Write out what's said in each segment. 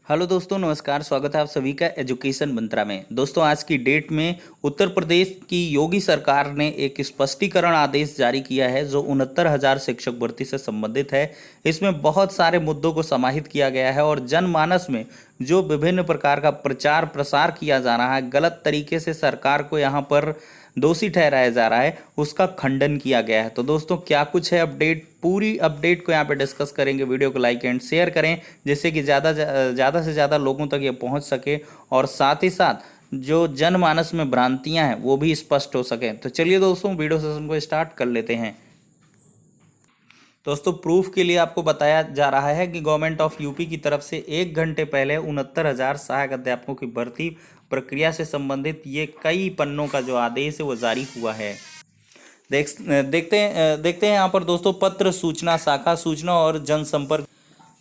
Hello दोस्तों, नमस्कार। स्वागत है आप सभी का एजुकेशन मंत्रा में। दोस्तों, आज की डेट में उत्तर प्रदेश की योगी सरकार ने एक स्पष्टीकरण आदेश जारी किया है जो 69,000 शिक्षक भर्ती से संबंधित है। इसमें बहुत सारे मुद्दों को समाहित किया गया है और जनमानस में जो विभिन्न प्रकार का प्रचार प्रसार किया जा रहा है, गलत तरीके से सरकार को यहाँ पर दोषी ठहराया जा रहा है, उसका खंडन किया गया है। तो दोस्तों, क्या कुछ है अपडेट, पूरी अपडेट को यहाँ पे डिस्कस करेंगे। वीडियो को लाइक एंड शेयर करें जिससे कि ज़्यादा से ज़्यादा लोगों तक ये पहुँच सके और साथ ही साथ जो जनमानस में भ्रांतियाँ हैं वो भी स्पष्ट हो सकें। तो चलिए दोस्तों, वीडियो सेशन को स्टार्ट कर लेते हैं। दोस्तों, प्रूफ के लिए आपको बताया जा रहा है कि गवर्नमेंट ऑफ यूपी की तरफ से 1 घंटे पहले 69,000 सहायक अध्यापकों की भर्ती प्रक्रिया से संबंधित ये कई पन्नों का जो आदेश है वो जारी हुआ है। देखते हैं यहाँ पर दोस्तों, पत्र सूचना शाखा सूचना और जनसंपर्क।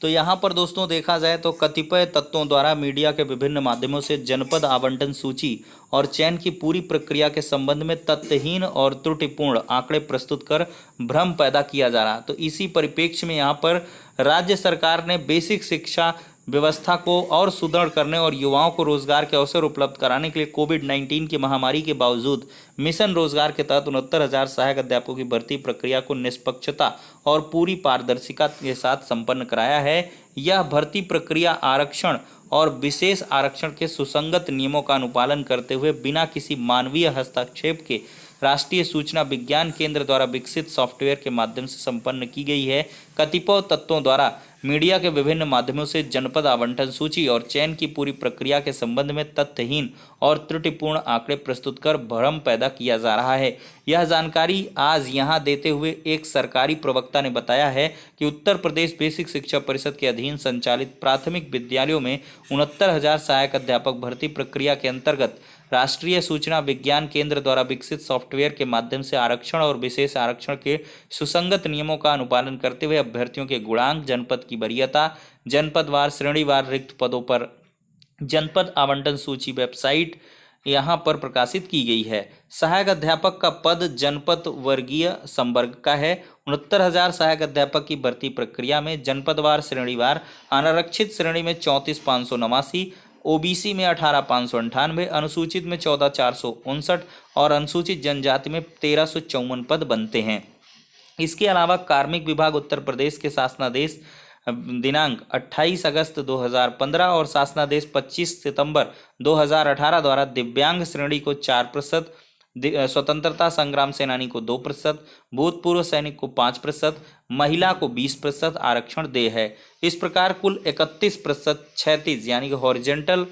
तो यहाँ पर दोस्तों देखा जाए तो कतिपय तत्वों द्वारा मीडिया के विभिन्न माध्यमों से जनपद आवंटन सूची और चयन की पूरी प्रक्रिया के संबंध में तथ्यहीन और त्रुटिपूर्ण आंकड़े प्रस्तुत कर भ्रम पैदा किया जा रहा। तो इसी परिप्रेक्ष्य में यहाँ पर राज्य सरकार ने बेसिक शिक्षा व्यवस्था को और सुदृढ़ करने और युवाओं को रोजगार के अवसर उपलब्ध कराने के लिए कोविड-19 की महामारी के बावजूद मिशन रोजगार के तहत 69,000 सहायक अध्यापकों की भर्ती प्रक्रिया को निष्पक्षता और पूरी पारदर्शिता के साथ संपन्न कराया है। यह भर्ती प्रक्रिया आरक्षण और विशेष आरक्षण के सुसंगत नियमों का अनुपालन करते हुए बिना किसी मानवीय हस्तक्षेप के राष्ट्रीय सूचना विज्ञान केंद्र द्वारा विकसित सॉफ्टवेयर के माध्यम से संपन्न की गई है। कतिपय तत्वों द्वारा मीडिया के विभिन्न माध्यमों से जनपद आवंटन सूची और चयन की पूरी प्रक्रिया के संबंध में तथ्यहीन और त्रुटिपूर्ण आंकड़े प्रस्तुत कर भ्रम पैदा किया जा रहा है। यह जानकारी आज यहां देते हुए एक सरकारी प्रवक्ता ने बताया है कि उत्तर प्रदेश बेसिक शिक्षा परिषद के अधीन संचालित प्राथमिक विद्यालयों में 69,000 सहायक अध्यापक भर्ती प्रक्रिया के अंतर्गत राष्ट्रीय सूचना विज्ञान केंद्र द्वारा विकसित सॉफ्टवेयर के माध्यम से आरक्षण और विशेष आरक्षण के सुसंगत नियमों का अनुपालन करते हुए अभ्यर्थियों के गुणांक, जनपद की वरीयता, जनपदवार श्रेणीवार रिक्त पदों पर जनपद आवंटन सूची वेबसाइट यहाँ पर प्रकाशित की गई है। सहायक अध्यापक का पद जनपद वर्गीय संवर्ग का है। 69,000 सहायक अध्यापक की भर्ती प्रक्रिया में जनपदवार श्रेणीवार अनारक्षित श्रेणी में 34,589, ओबीसी में 18,598, अनुसूचित में 14,459 और अनुसूचित जनजाति में 1,354 पद बनते हैं। इसके अलावा कार्मिक विभाग उत्तर प्रदेश के शासनादेश दिनांक 28 अगस्त 2015 और शासनादेश 25 सितंबर 2018 द्वारा दिव्यांग श्रेणी को 4%, स्वतंत्रता संग्राम सेनानी को 2%, भूतपूर्व सैनिक को 5%, महिला को 20% आरक्षण दे है। इस प्रकार कुल 31% क्षैतिज यानी कि हॉरिजेंटल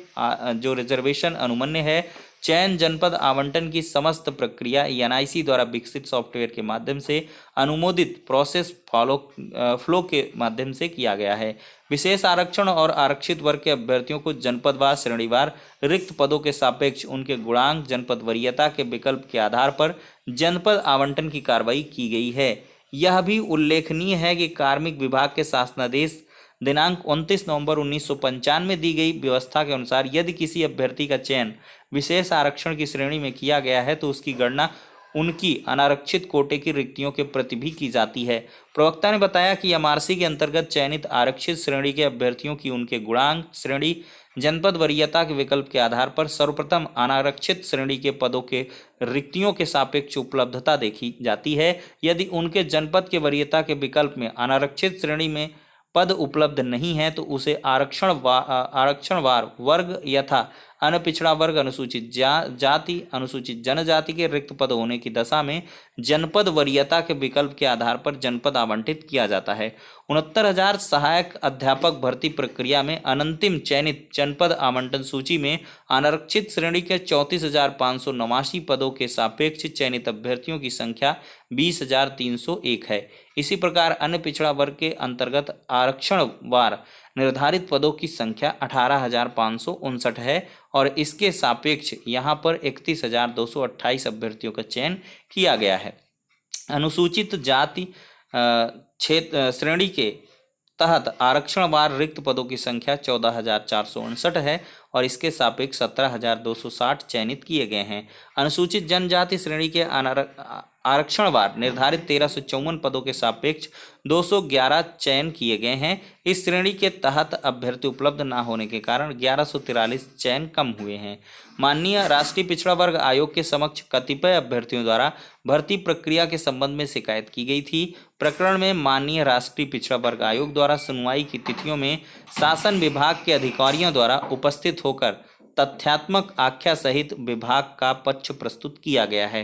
जो रिजर्वेशन अनुमन्य है। चयन जनपद आवंटन की समस्त प्रक्रिया एनआईसी द्वारा विकसित सॉफ्टवेयर के माध्यम से अनुमोदित प्रोसेस फ्लो के माध्यम से किया गया है। विशेष आरक्षण और आरक्षित वर्ग के अभ्यर्थियों को जनपदवार श्रेणीवार रिक्त पदों के सापेक्ष उनके गुणांक, जनपद वरीयता के विकल्प के आधार पर जनपद आवंटन की कार्रवाई की गई है। यह भी उल्लेखनीय है कि कार्मिक विभाग के शासनादेश दिनांक 29 नवंबर 1995 दी गई व्यवस्था के अनुसार यदि किसी अभ्यर्थी का चयन विशेष आरक्षण की श्रेणी में किया गया है तो उसकी गणना उनकी अनारक्षित कोटे की रिक्तियों के प्रति भी की जाती है। प्रवक्ता ने बताया कि एमआरसी के अंतर्गत चयनित आरक्षित श्रेणी के अभ्यर्थियों की उनके गुणांक, श्रेणी, जनपद वरीयता के विकल्प के आधार पर सर्वप्रथम अनारक्षित श्रेणी के पदों के रिक्तियों के सापेक्ष उपलब्धता देखी जाती है। यदि उनके जनपद के वरीयता के विकल्प में अनारक्षित श्रेणी में पद उपलब्ध नहीं है तो उसे आरक्षणवार वर्ग यथा अन्य पिछड़ा वर्ग, अनुसूचित जाति, अनुसूचित जनजाति के रिक्त पद होने की दशा में जनपद वरीयता के विकल्प के आधार पर जनपद आवंटित किया जाता है। 69,000 सहायक अध्यापक भर्ती प्रक्रिया में अनंतिम चयनित जनपद आवंटन सूची में अनारक्षित श्रेणी के 34,589 पदों के सापेक्ष चयनित अभ्यर्थियों की संख्या 20,301 है। इसी प्रकार अन्य पिछड़ा वर्ग के अंतर्गत आरक्षणवार निर्धारित पदों की संख्या 18,559 है और इसके सापेक्ष यहाँ पर 31,228 अभ्यर्थियों का चयन किया गया है। अनुसूचित जाति क्षेत्र श्रेणी के तहत आरक्षणवार रिक्त पदों की संख्या 14,459 है और इसके सापेक्ष 17,260 चयनित किए गए हैं। अनुसूचित जनजाति श्रेणी के आरक्षणवार निर्धारित 1354 पदों के सापेक्ष 211 चयन किए गए हैं। इस श्रेणी के तहत अभ्यर्थी उपलब्ध न होने के कारण 1143 चयन कम हुए हैं। माननीय राष्ट्रीय पिछड़ा वर्ग आयोग के समक्ष कतिपय अभ्यर्थियों द्वारा भर्ती प्रक्रिया के संबंध में शिकायत की गई थी। प्रकरण में माननीय राष्ट्रीय पिछड़ा वर्ग आयोग द्वारा सुनवाई की तिथियों में शासन विभाग के अधिकारियों द्वारा उपस्थित होकर तथ्यात्मक आख्या सहित विभाग का पक्ष प्रस्तुत किया गया है।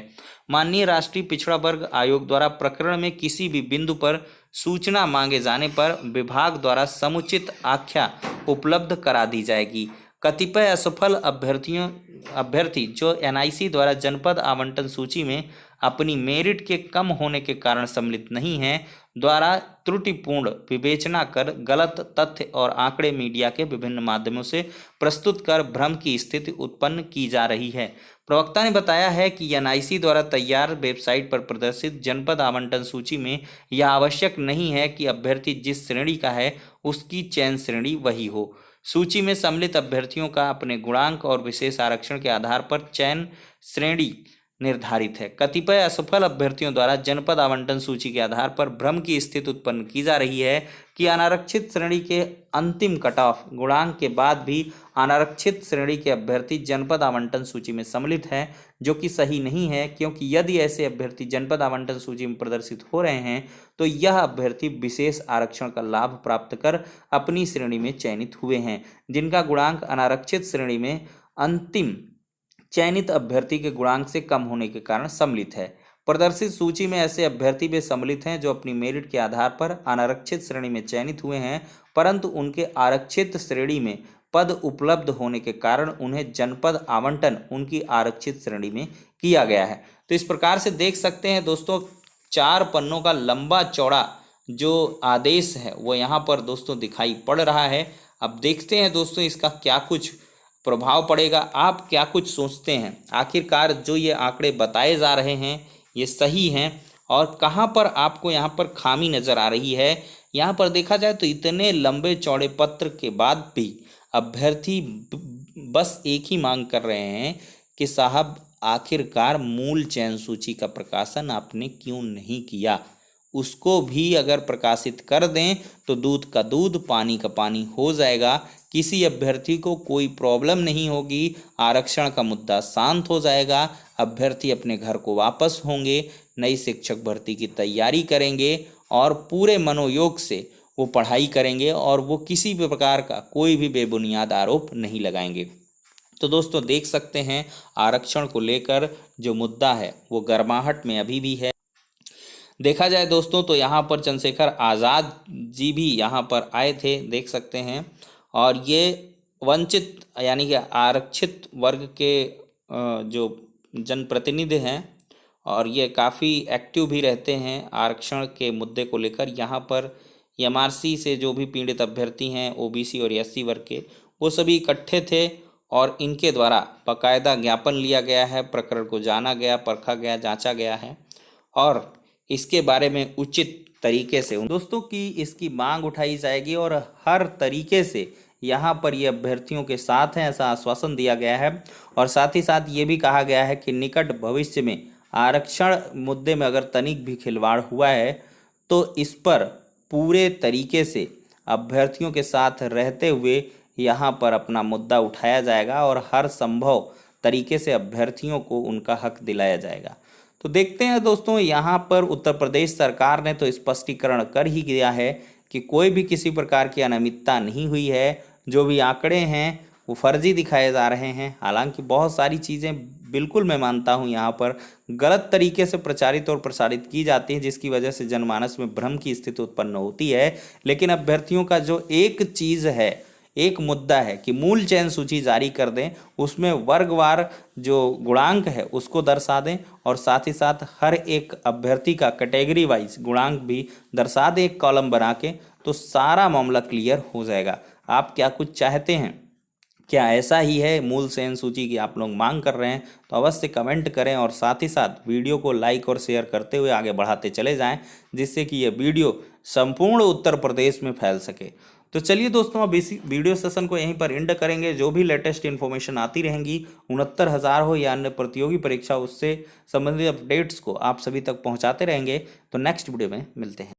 माननीय राष्ट्रीय पिछड़ा वर्ग आयोग द्वारा प्रकरण में किसी भी बिंदु पर सूचना मांगे जाने पर विभाग द्वारा समुचित आख्या उपलब्ध करा दी जाएगी। कतिपय असफल अभ्यर्थी जो एनआईसी द्वारा जनपद आवंटन सूची में अपनी मेरिट के कम होने के कारण सम्मिलित नहीं हैं, द्वारा त्रुटिपूर्ण विवेचना कर गलत तथ्य और आंकड़े मीडिया के विभिन्न माध्यमों से प्रस्तुत कर भ्रम की स्थिति उत्पन्न की जा रही है। प्रवक्ता ने बताया है कि एनआईसी द्वारा तैयार वेबसाइट पर प्रदर्शित जनपद आवंटन सूची में यह आवश्यक नहीं है कि अभ्यर्थी जिस श्रेणी का है उसकी चयन श्रेणी वही हो। सूची में सम्मिलित अभ्यर्थियों का अपने गुणांक और विशेष आरक्षण के आधार पर चयन श्रेणी निर्धारित है। कतिपय असफल अभ्यर्थियों द्वारा जनपद आवंटन सूची के आधार पर भ्रम की स्थिति उत्पन्न की जा रही है कि अनारक्षित श्रेणी के अंतिम कट ऑफ गुणांक के बाद भी अनारक्षित श्रेणी के अभ्यर्थी जनपद आवंटन सूची में सम्मिलित हैं, जो कि सही नहीं है, क्योंकि यदि ऐसे अभ्यर्थी जनपद आवंटन सूची में प्रदर्शित हो रहे हैं तो यह अभ्यर्थी विशेष आरक्षण का लाभ प्राप्त कर अपनी श्रेणी में चयनित हुए हैं, जिनका गुणांक अनारक्षित श्रेणी में अंतिम चयनित अभ्यर्थी के गुणांक से कम होने के कारण सम्मिलित है। प्रदर्शित सूची में ऐसे अभ्यर्थी भी सम्मिलित हैं जो अपनी मेरिट के आधार पर अनारक्षित श्रेणी में चयनित हुए हैं, परंतु उनके आरक्षित श्रेणी में पद उपलब्ध होने के कारण उन्हें जनपद आवंटन उनकी आरक्षित श्रेणी में किया गया है। तो इस प्रकार से देख सकते हैं दोस्तों, 4 पन्नों का लंबा चौड़ा जो आदेश है वो यहाँ पर दोस्तों दिखाई पड़ रहा है। अब देखते हैं दोस्तों इसका क्या कुछ प्रभाव पड़ेगा, आप क्या कुछ सोचते हैं, आखिरकार जो ये आंकड़े बताए जा रहे हैं ये सही हैं और कहाँ पर आपको यहाँ पर खामी नज़र आ रही है। यहाँ पर देखा जाए तो इतने लंबे चौड़े पत्र के बाद भी अभ्यर्थी बस एक ही मांग कर रहे हैं कि साहब आखिरकार मूल चयन सूची का प्रकाशन आपने क्यों नहीं किया, उसको भी अगर प्रकाशित कर दें तो दूध का दूध पानी का पानी हो जाएगा। किसी अभ्यर्थी को कोई प्रॉब्लम नहीं होगी, आरक्षण का मुद्दा शांत हो जाएगा, अभ्यर्थी अपने घर को वापस होंगे, नई शिक्षक भर्ती की तैयारी करेंगे और पूरे मनोयोग से वो पढ़ाई करेंगे और वो किसी भी प्रकार का कोई भी बेबुनियाद आरोप नहीं लगाएंगे। तो दोस्तों देख सकते हैं आरक्षण को लेकर जो मुद्दा है वो गर्माहट में अभी भी है। देखा जाए दोस्तों तो यहाँ पर चंद्रशेखर आज़ाद जी भी यहाँ पर आए थे, देख सकते हैं, और ये वंचित यानी कि आरक्षित वर्ग के जो जनप्रतिनिधि हैं और ये काफ़ी एक्टिव भी रहते हैं आरक्षण के मुद्दे को लेकर। यहाँ पर एमआरसी से जो भी पीड़ित अभ्यर्थी हैं ओबीसी और एससी वर्ग के, वो सभी इकट्ठे थे और इनके द्वारा बाकायदा ज्ञापन लिया गया है, प्रकरण को जाना गया, परखा गया, जांचा गया है और इसके बारे में उचित तरीके से दोस्तों की इसकी मांग उठाई जाएगी और हर तरीके से यहाँ पर ये अभ्यर्थियों के साथ हैं, ऐसा आश्वासन दिया गया है। और साथ ही साथ ये भी कहा गया है कि निकट भविष्य में आरक्षण मुद्दे में अगर तनिक भी खिलवाड़ हुआ है तो इस पर पूरे तरीके से अभ्यर्थियों के साथ रहते हुए यहाँ पर अपना मुद्दा उठाया जाएगा और हर संभव तरीके से अभ्यर्थियों को उनका हक दिलाया जाएगा। तो देखते हैं दोस्तों, यहाँ पर उत्तर प्रदेश सरकार ने तो स्पष्टीकरण कर ही दिया है कि कोई भी किसी प्रकार की अनियमितता नहीं हुई है, जो भी आंकड़े हैं वो फर्जी दिखाए जा रहे हैं। हालांकि बहुत सारी चीज़ें बिल्कुल मैं मानता हूँ यहाँ पर गलत तरीके से प्रचारित और प्रसारित की जाती हैं, जिसकी वजह से जनमानस में भ्रम की स्थिति उत्पन्न होती है। लेकिन अभ्यर्थियों का जो एक चीज़ है, एक मुद्दा है कि मूल चयन सूची जारी कर दें, उसमें वर्गवार जो गुणांक है उसको दर्शा दें और साथ ही साथ हर एक अभ्यर्थी का कैटेगरी वाइज गुणांक भी दर्शा दें एक कॉलम बना के, तो सारा मामला क्लियर हो जाएगा। आप क्या कुछ चाहते हैं, क्या ऐसा ही है मूल चयन सूची की आप लोग मांग कर रहे हैं, तो अवश्य कमेंट करें और साथ ही साथ वीडियो को लाइक और शेयर करते हुए आगे बढ़ाते चले जाएं, जिससे कि ये वीडियो संपूर्ण उत्तर प्रदेश में फैल सके। तो चलिए दोस्तों, अब इसी वीडियो सेशन को यहीं पर एंड करेंगे। जो भी लेटेस्ट इन्फॉर्मेशन आती रहेंगी, 69,000 हो या अन्य प्रतियोगी परीक्षा, उससे संबंधित अपडेट्स को आप सभी तक पहुंचाते रहेंगे। तो नेक्स्ट वीडियो में मिलते हैं।